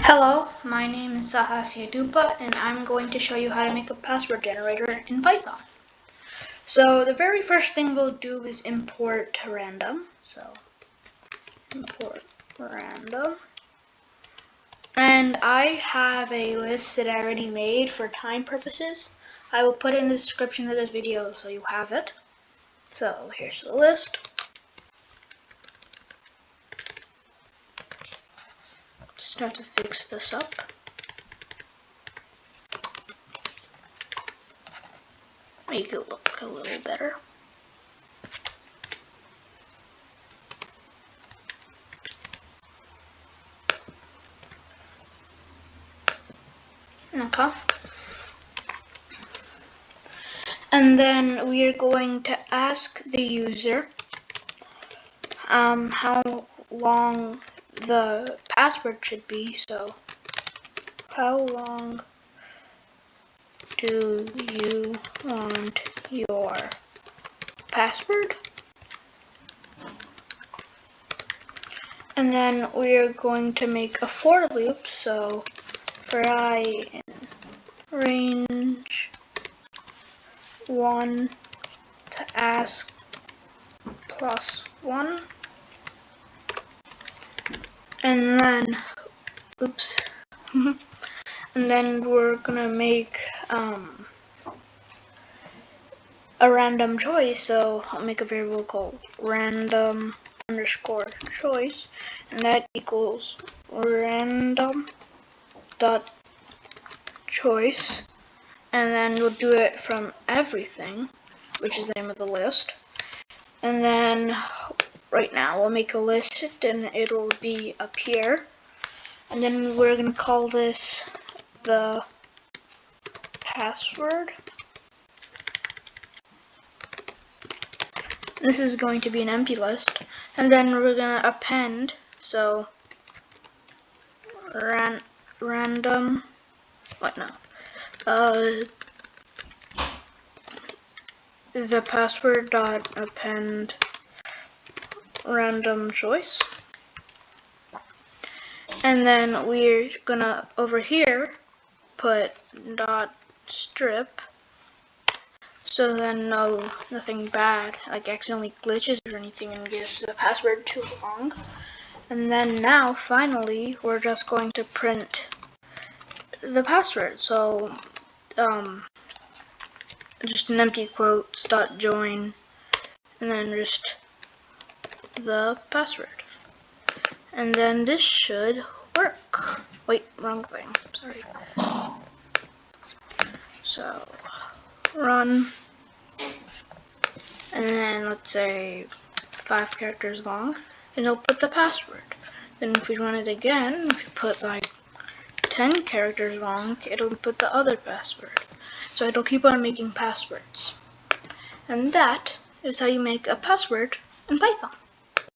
Hello, my name is Sahasya Dupa and I'm going to show you how to make a password generator in Python. So the very first thing we'll do is import random. So import random. And I have a list that I already made for time purposes. I will put it in the description of this video so you have it. So here's the list. Start to fix this up. Make it look a little better. Okay. And then we are going to ask the user how long the password should be. So how long do you want your password? And then we are going to make a for loop. So for I in range 1 to ask +1. And then, oops. And then we're gonna make a random choice. So I'll make a variable called random underscore choice, and that equals random dot choice. And then we'll do it from everything, which is the name of the list. And then right now we'll make a list and it'll be up here. And then we're gonna call this the password. This is going to be an empty list. And then we're gonna append, so random, the password dot append random choice. And then we're gonna over here put dot strip, so then nothing bad, like accidentally glitches or anything and gives the password too long. And then now finally we're just going to print the password. So just an empty quotes dot join and then just the password. And then this should work. Wait, wrong thing, sorry. So run, and then let's say 5 characters long, and it'll put the password. Then if we run it again, if we put like 10 characters long, it'll put the other password. So it'll keep on making passwords. And that is how you make a password in Python.